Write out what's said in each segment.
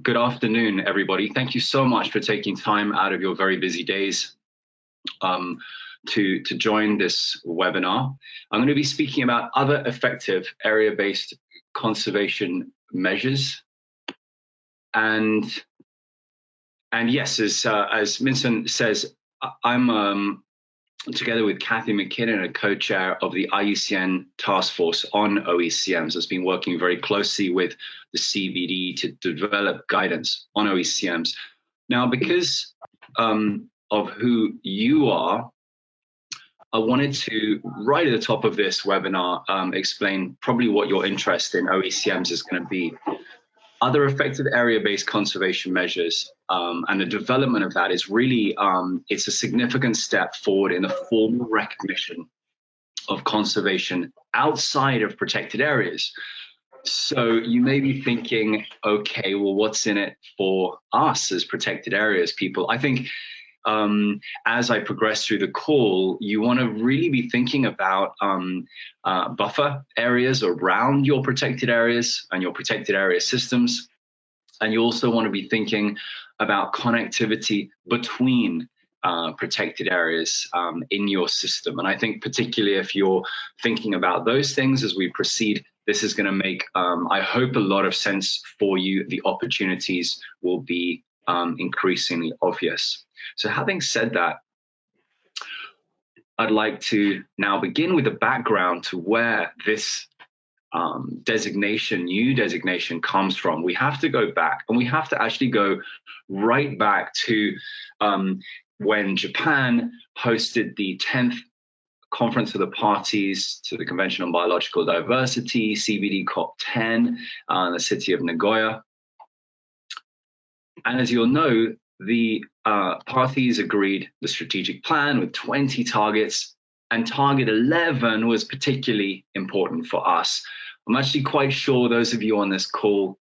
Good afternoon, everybody. Thank you so much for taking time out of your very busy days to join this webinar. I'm going to be speaking about other effective area-based conservation measures. And yes, as Vincent says, I'm together with Kathy McKinnon, a co-chair of the IUCN Task Force on OECMs, that's been working very closely with the CBD to develop guidance on OECMs. Now, because of who you are, I wanted to, right at the top of this webinar, explain probably what your interest in OECMs is going to be. Other effective area-based conservation measures and the development of that is really, it's a significant step forward in the formal recognition of conservation outside of protected areas. So you may be thinking, okay, well, what's in it for us as protected areas people? I think as I progress through the call, you want to really be thinking about buffer areas around your protected areas and your protected area systems. And you also want to be thinking about connectivity between protected areas in your system. And I think particularly if you're thinking about those things as we proceed, this is going to make, I hope, a lot of sense for you. The opportunities will be increasingly obvious. So having said that, I'd like to now begin with the background to where this new designation comes from. We have to go back, and we have to actually go right back to when Japan hosted the 10th Conference of the Parties to the Convention on Biological Diversity, CBD COP10, in the city of Nagoya. And as you'll know, the parties agreed the strategic plan with 20 targets, and target 11 was particularly important for us. I'm actually quite sure those of you on this call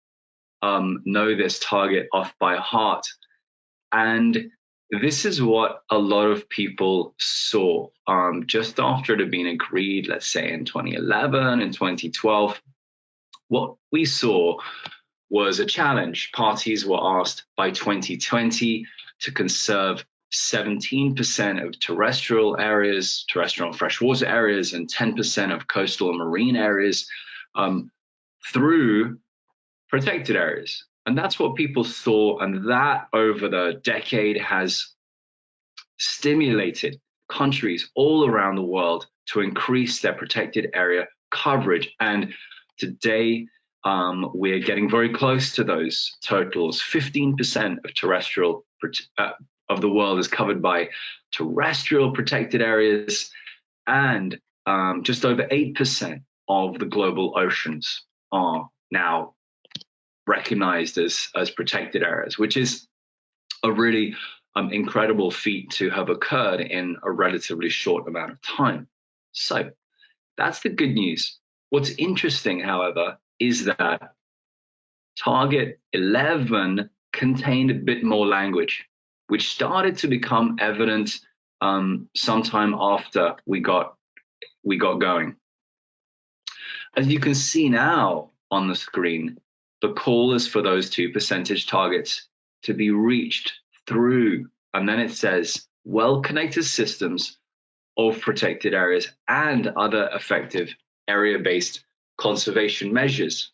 know this target off by heart. And this is what a lot of people saw just after it had been agreed, let's say in 2011 and 2012. What we saw was a challenge. Parties were asked by 2020 to conserve 17% of terrestrial areas, terrestrial and freshwater areas, and 10% of coastal and marine areas through protected areas. And that's what people saw, and that over the decade has stimulated countries all around the world to increase their protected area coverage. And today, we're getting very close to those totals. 15% of terrestrial of the world is covered by terrestrial protected areas, and just over 8% of the global oceans are now recognized as protected areas, which is a really incredible feat to have occurred in a relatively short amount of time. So that's the good news. What's interesting, however, is that target 11 contained a bit more language, which started to become evident sometime after we got going. As you can see now on the screen, the call is for those 2% targets to be reached through, and then it says, well-connected systems of protected areas and other effective area-based conservation measures.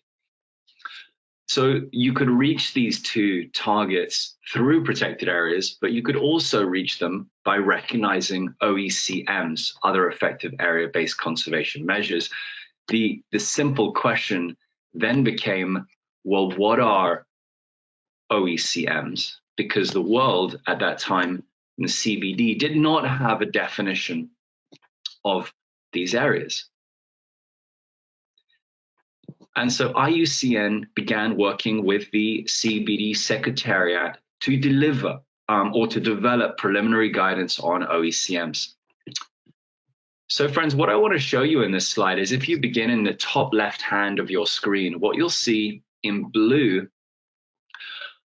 So you could reach these two targets through protected areas, but you could also reach them by recognizing OECMs, other effective area-based conservation measures. The simple question then became, well, what are OECMs? Because the world at that time in the CBD did not have a definition of these areas. And so IUCN began working with the CBD Secretariat to deliver or to develop preliminary guidance on OECMs. So friends, what I want to show you in this slide is if you begin in the top left hand of your screen, what you'll see in blue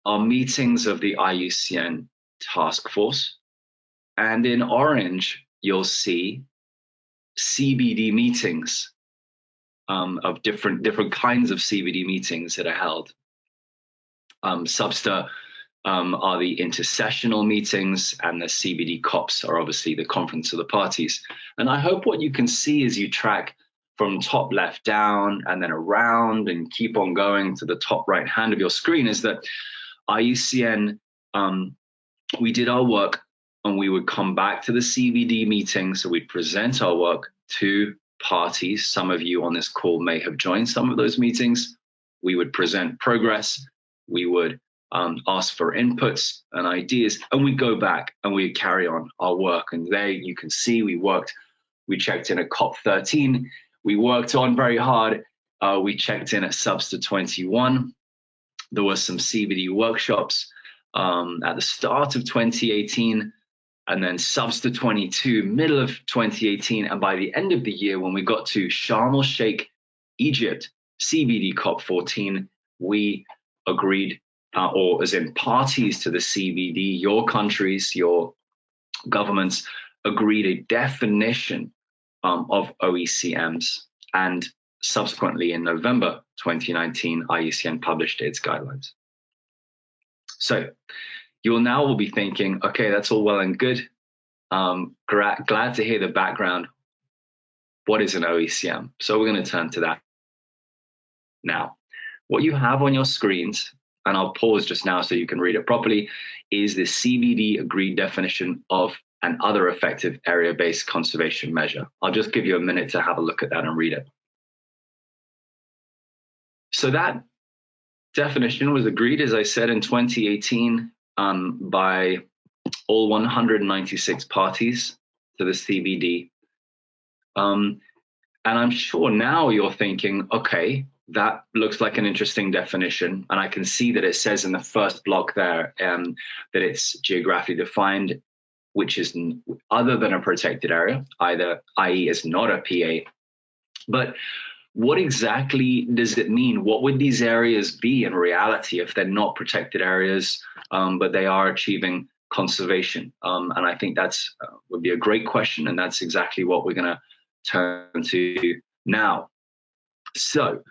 are meetings of the IUCN task force. And in orange, you'll see CBD meetings of different kinds of CBD meetings that are held. Substa are the intersessional meetings, and the CBD COPs are obviously the conference of the parties. And I hope what you can see as you track from top left down and then around and keep on going to the top right hand of your screen is that IUCN, we did our work and we would come back to the CBD meeting. So we'd present our work to parties. Some of you on this call may have joined some of those meetings. We would present progress. We would ask for inputs and ideas, and we'd go back and we'd carry on our work. And there you can see we checked in at COP13. We worked on very hard. We checked in at Substa 21. There were some CBD workshops at the start of 2018, and then Substa 22, middle of 2018. And by the end of the year, when we got to Sharm el Sheikh, Egypt, CBD COP 14, we agreed, or as in parties to the CBD, your countries, your governments agreed a definition of OECMs. And subsequently in November 2019, IUCN published its guidelines. So you will now be thinking, okay, that's all well and good. Glad to hear the background. What is an OECM? So we're going to turn to that. Now, what you have on your screens, and I'll pause just now so you can read it properly, is the CBD agreed definition of an other effective area-based conservation measure. I'll just give you a minute to have a look at that and read it. So that definition was agreed, as I said, in 2018 by all 196 parties to the CBD. And I'm sure now you're thinking, okay, that looks like an interesting definition. And I can see that it says in the first block there that it's geographically defined, which is other than a protected area, i.e. is not a PA. But what exactly does it mean? What would these areas be in reality if they're not protected areas, but they are achieving conservation? And I think that's would be a great question. And that's exactly what we're going to turn to now. So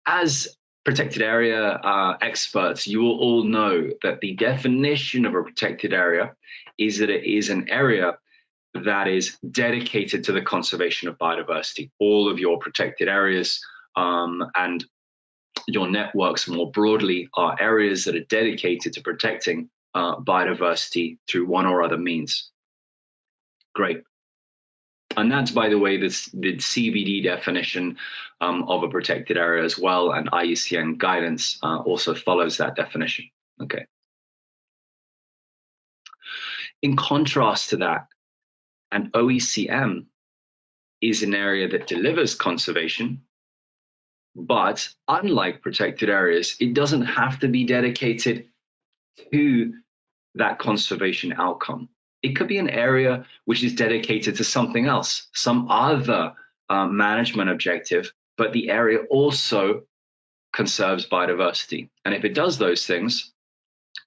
as protected area experts, you will all know that the definition of a protected area is that it is an area that is dedicated to the conservation of biodiversity. All of your protected areas and your networks more broadly are areas that are dedicated to protecting biodiversity through one or other means. Great. And that's, by the way, the CBD definition of a protected area as well, and IUCN guidance also follows that definition. Okay. In contrast to that, an OECM is an area that delivers conservation, but unlike protected areas, it doesn't have to be dedicated to that conservation outcome. It could be an area which is dedicated to something else, some other management objective, but the area also conserves biodiversity. And if it does those things,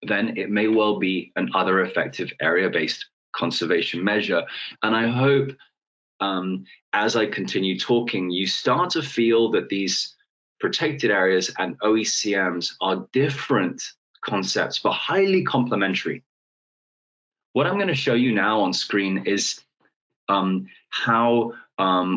then it may well be an other effective area-based conservation measure. And I hope as I continue talking, you start to feel that these protected areas and OECMs are different concepts, but highly complementary. What I'm going to show you now on screen is how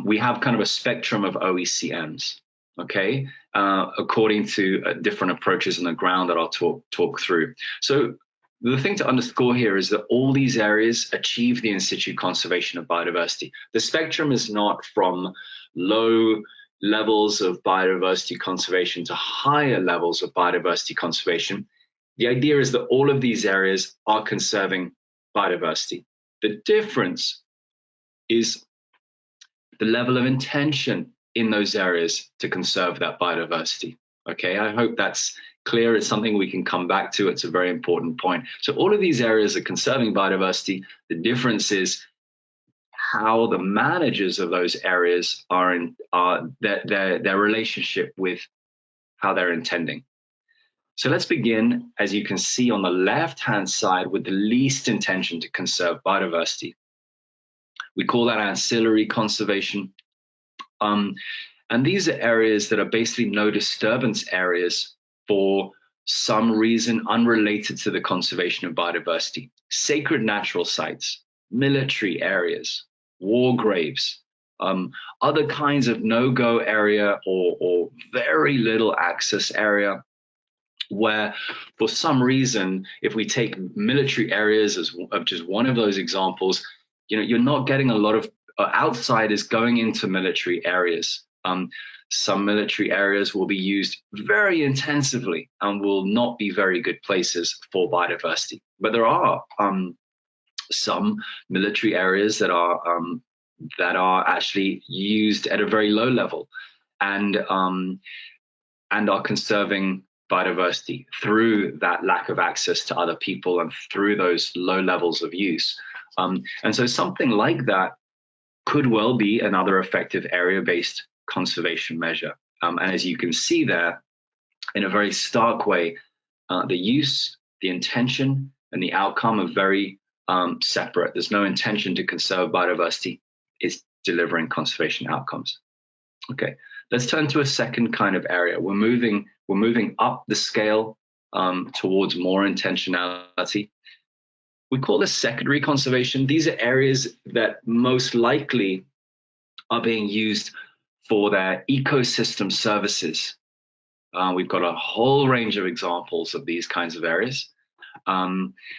we have kind of a spectrum of OECMs, okay, according to different approaches on the ground that I'll talk through. So the thing to underscore here is that all these areas achieve the in situ conservation of biodiversity. The spectrum is not from low levels of biodiversity conservation to higher levels of biodiversity conservation. The idea is that all of these areas are conserving biodiversity. The difference is the level of intention in those areas to conserve that biodiversity. Okay, I hope that's clear. It's something we can come back to. It's a very important point. So all of these areas are conserving biodiversity. The difference is how the managers of those areas are in their relationship with how they're intending. So let's begin, as you can see on the left-hand side, with the least intention to conserve biodiversity. We call that ancillary conservation. And these are areas that are basically no disturbance areas for some reason unrelated to the conservation of biodiversity, sacred natural sites, military areas, war graves, other kinds of no-go area or very little access area, where for some reason, if we take military areas as just one of those examples, you're not getting a lot of outsiders going into military areas. Some military areas will be used very intensively and will not be very good places for biodiversity. But there are some military areas that are actually used at a very low level and are conserving biodiversity through that lack of access to other people and through those low levels of use. And so something like that could well be another effective area-based conservation measure. And as you can see there, in a very stark way, the use, the intention, and the outcome are very separate. There's no intention to conserve biodiversity. It's delivering conservation outcomes. Okay, let's turn to a second kind of area. We're moving up the scale towards more intentionality. We call this secondary conservation. These are areas that most likely are being used for their ecosystem services. We've got a whole range of examples of these kinds of areas.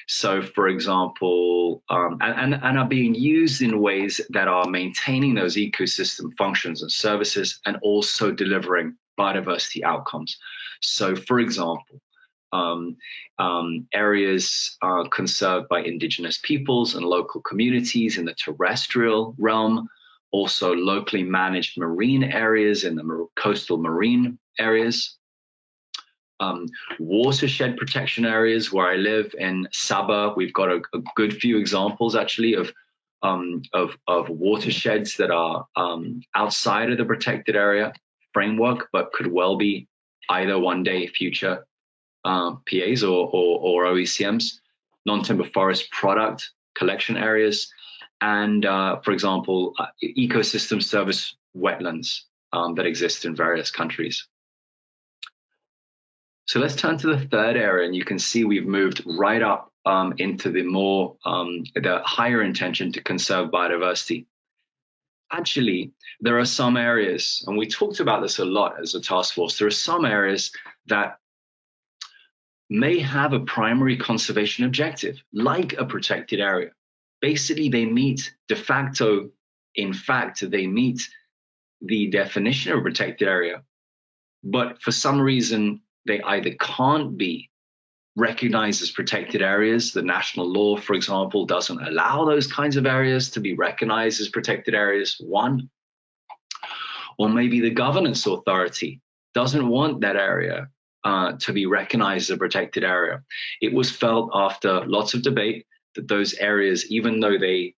So, for example, and are being used in ways that are maintaining those ecosystem functions and services and also delivering biodiversity outcomes. So, for example, areas conserved by indigenous peoples and local communities in the terrestrial realm, also locally managed marine areas in the coastal marine areas, watershed protection areas. Where I live in Sabah, we've got a good few examples actually of watersheds that are outside of the protected area framework, but could well be either one day future PAs or OECMs, non-timber forest product collection areas, and for example, ecosystem service wetlands that exist in various countries. So let's turn to the third area, and you can see we've moved right up into the more the higher intention to conserve biodiversity. Actually, there are some areas, and we talked about this a lot as a task force, there are some areas that may have a primary conservation objective, like a protected area. Basically, they meet de facto, in fact, they meet the definition of a protected area, but for some reason, they either can't be recognized as protected areas. The national law, for example, doesn't allow those kinds of areas to be recognized as protected areas, one. Or maybe the governance authority doesn't want that area to be recognized as a protected area. It was felt after lots of debate that those areas, even though they,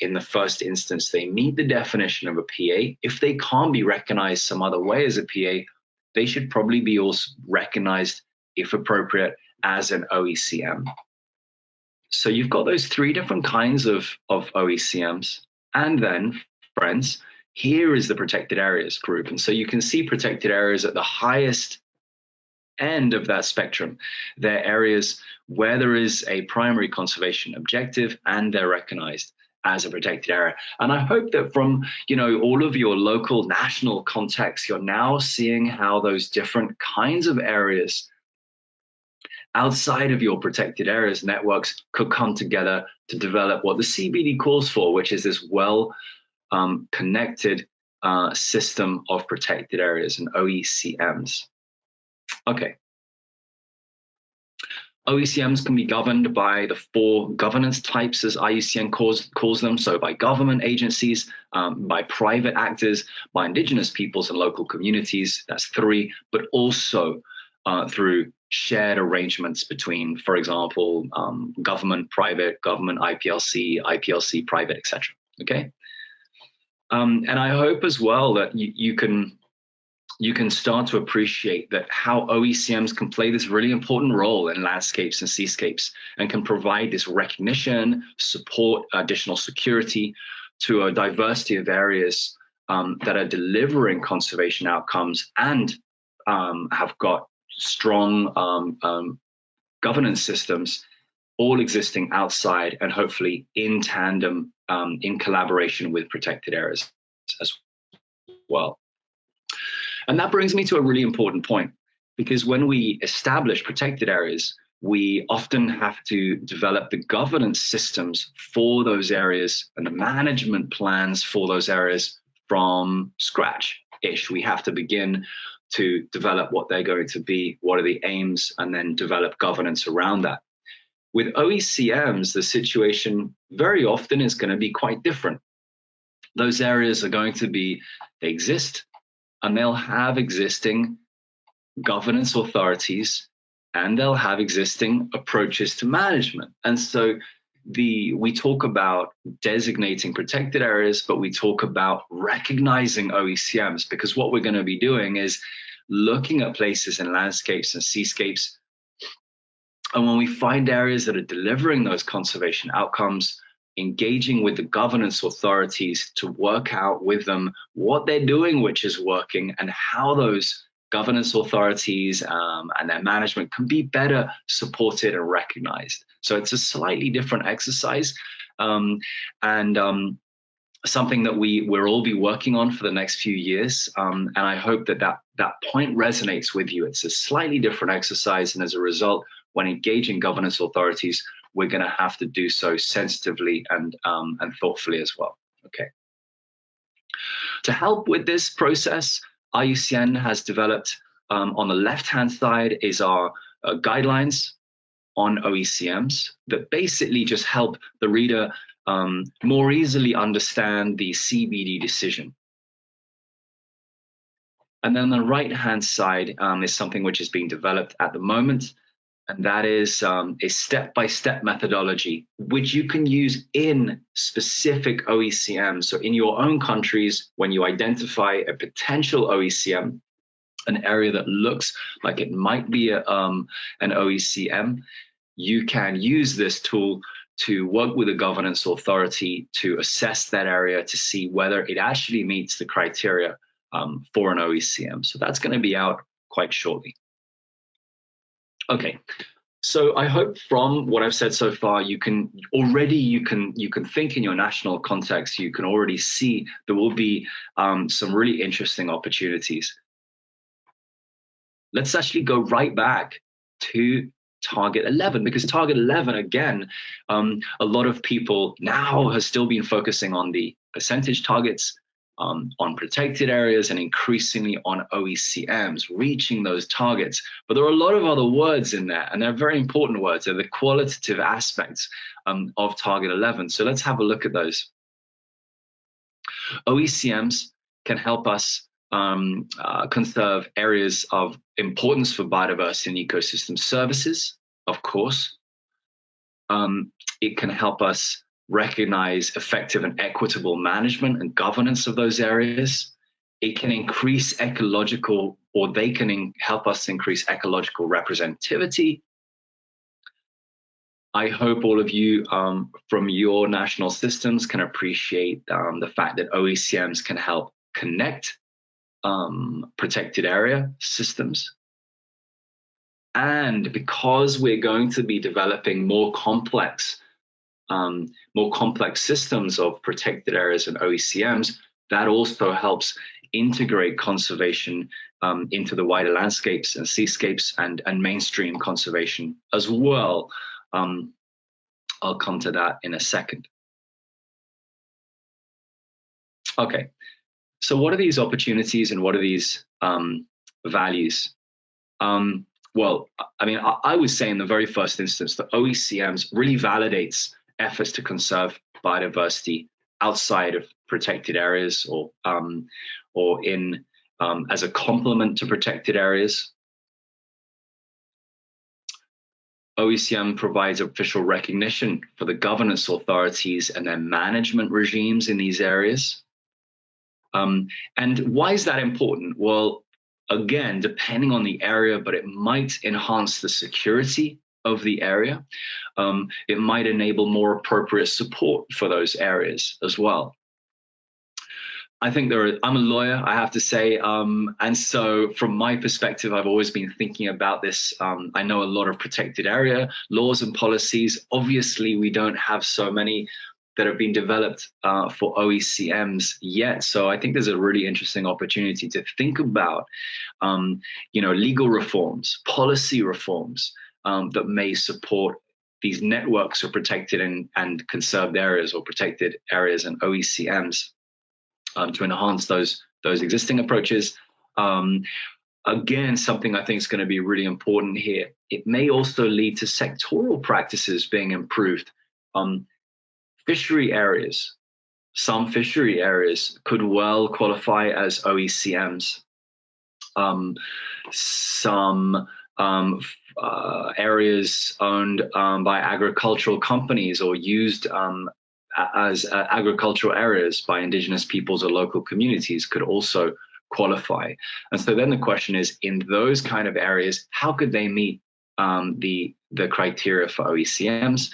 in the first instance, they meet the definition of a PA, if they can't be recognized some other way as a PA, they should probably be also recognized, if appropriate, as an OECM. So you've got those three different kinds of OECMs. And then, friends, here is the protected areas group. And so you can see protected areas at the highest end of that spectrum. They're areas where there is a primary conservation objective and they're recognized as a protected area. And I hope that from all of your local, national contexts, you're now seeing how those different kinds of areas outside of your protected areas networks could come together to develop what the CBD calls for, which is this well connected system of protected areas and OECMs. Okay. OECMs can be governed by the 4 governance types, as IUCN calls them. So by government agencies, by private actors, by indigenous peoples and local communities, that's 3, but also through shared arrangements between, for example, government, private, government, IPLC, private, etc. Okay. And I hope as well that you can start to appreciate that how OECMs can play this really important role in landscapes and seascapes and can provide this recognition, support, additional security to a diversity of areas that are delivering conservation outcomes and have got strong governance systems, all existing outside and hopefully in tandem, in collaboration with protected areas as well. And that brings me to a really important point, because when we establish protected areas, we often have to develop the governance systems for those areas and the management plans for those areas from scratch-ish. We have to begin to develop what they're going to be, what are the aims, and then develop governance around that. With OECMs, the situation very often is going to be quite different. Those areas are going to be, they exist, and they'll have existing governance authorities, and they'll have existing approaches to management. And so we talk about designating protected areas, but we talk about recognizing OECMs, because what we're going to be doing is looking at places and landscapes and seascapes. And when we find areas that are delivering those conservation outcomes, engaging with the governance authorities to work out with them what they're doing, which is working, and how those governance authorities and their management can be better supported and recognized. So it's a slightly different exercise, and something that we'll all be working on for the next few years. And I hope that point resonates with you. It's a slightly different exercise, and as a result, when engaging governance authorities, we're going to have to do so sensitively and thoughtfully as well. Okay. To help with this process, IUCN has developed, on the left-hand side is our guidelines on OECMs that basically just help the reader more easily understand the CBD decision. And then the right-hand side is something which is being developed at the moment, and that is a step-by-step methodology, which you can use in specific OECMs. So in your own countries, when you identify a potential OECM, an area that looks like it might be an OECM, you can use this tool to work with a governance authority to assess that area to see whether it actually meets the criteria for an OECM. So that's going to be out quite shortly. Okay, so I hope from what I've said so far, you can think in your national context. You can already see there will be some really interesting opportunities. Let's actually go right back to Target 11, because Target 11, again, a lot of people now has still been focusing on the percentage targets, on protected areas, and increasingly on OECMs, reaching those targets. But there are a lot of other words in there, and they're very important words. They're the qualitative aspects of Target 11. So let's have a look at those. OECMs can help us conserve areas of importance for biodiversity and ecosystem services, of course. It can help us recognize effective and equitable management and governance of those areas. It can increase ecological, or they can help us increase ecological representativity. I hope all of you from your national systems can appreciate the fact that OECMs can help connect protected area systems. And because we're going to be developing more complex systems of protected areas and OECMs, that also helps integrate conservation into the wider landscapes and seascapes and mainstream conservation as well. I'll come to that in a second. Okay, so what are these opportunities and what are these values? Well, I mean, I would say in the very first instance, the OECMs really validates efforts to conserve biodiversity outside of protected areas, or in as a complement to protected areas. OECM provides official recognition for the governance authorities and their management regimes in these areas. And why is that important? Well, again, depending on the area, but it might enhance the security of the area. It might enable more appropriate support for those areas as well. I think I'm a lawyer, I have to say. And so from my perspective, I've always been thinking about this. I know a lot of protected area laws and policies. Obviously, we don't have so many that have been developed for OECMs yet. So I think there's a really interesting opportunity to think about, legal reforms, policy reforms that may support these networks of protected and conserved areas, or protected areas and OECMs. To enhance those existing approaches. Again, something I think is going to be really important here. It may also lead to sectoral practices being improved. Fishery areas, some fishery areas could well qualify as OECMs. Some areas owned by agricultural companies or used as agricultural areas by indigenous peoples or local communities could also qualify. And so then the question is, in those kind of areas, how could they meet the criteria for OECMs?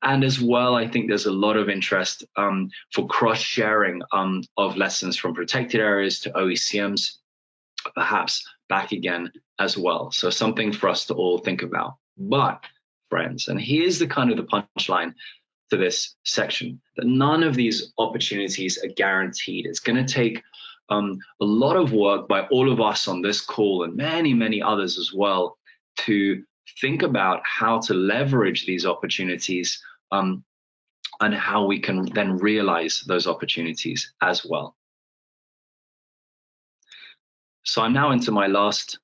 And as well, I think there's a lot of interest for cross-sharing of lessons from protected areas to OECMs, perhaps back again as well. So something for us to all think about. But friends, and here's the kind of the punchline to this section, that none of these opportunities are guaranteed. It's going to take a lot of work by all of us on this call and many, many others as well to think about how to leverage these opportunities and how we can then realize those opportunities as well. So I'm now into my last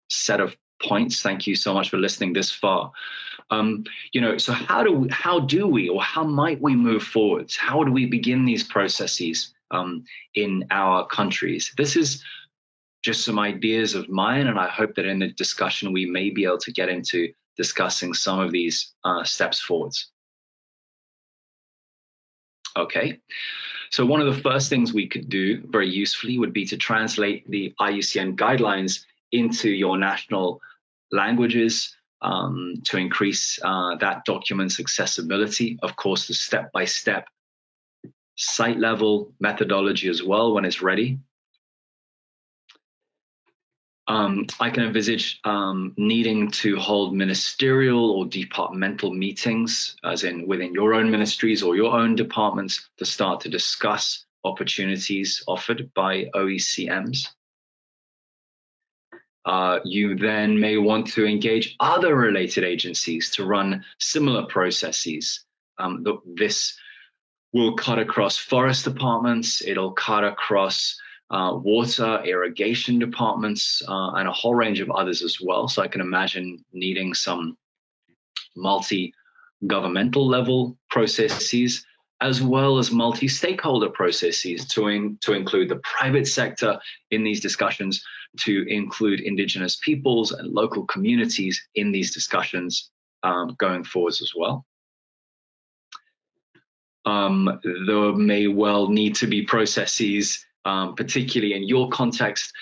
set of points. Thank you so much for listening this far. So how might we move forwards? How do we begin these processes in our countries? This is just some ideas of mine, and I hope that in the discussion we may be able to get into discussing some of these steps forwards. Okay, so one of the first things we could do very usefully would be to translate the IUCN guidelines into your national languages to increase that document's accessibility. Of course, the step-by-step site level methodology as well when it's ready. I can envisage needing to hold ministerial or departmental meetings, as in within your own ministries or your own departments, to start to discuss opportunities offered by OECMs. You then may want to engage other related agencies to run similar processes. This will cut across forest departments, it'll cut across water, irrigation departments, and a whole range of others as well. So I can imagine needing some multi-governmental level processes, as well as multi-stakeholder processes to include the private sector in these discussions, to include indigenous peoples and local communities in these discussions going forwards as well. There may well need to be processes, particularly in your context,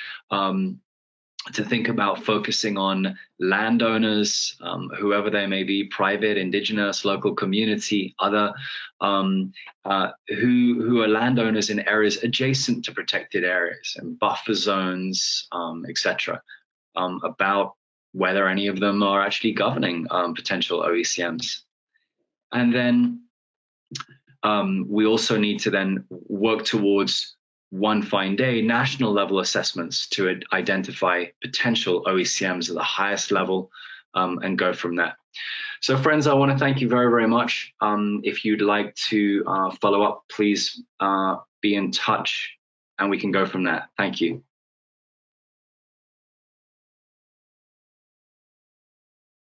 to think about focusing on landowners, whoever they may be, private, indigenous, local community, other, who are landowners in areas adjacent to protected areas and buffer zones, etc., about whether any of them are actually governing potential OECMs. And then we also need to then work towards one fine day national level assessments to identify potential OECMs at the highest level and go from there. So friends, I want to thank you very, very much. If you'd like to follow up, please be in touch and we can go from there. Thank you.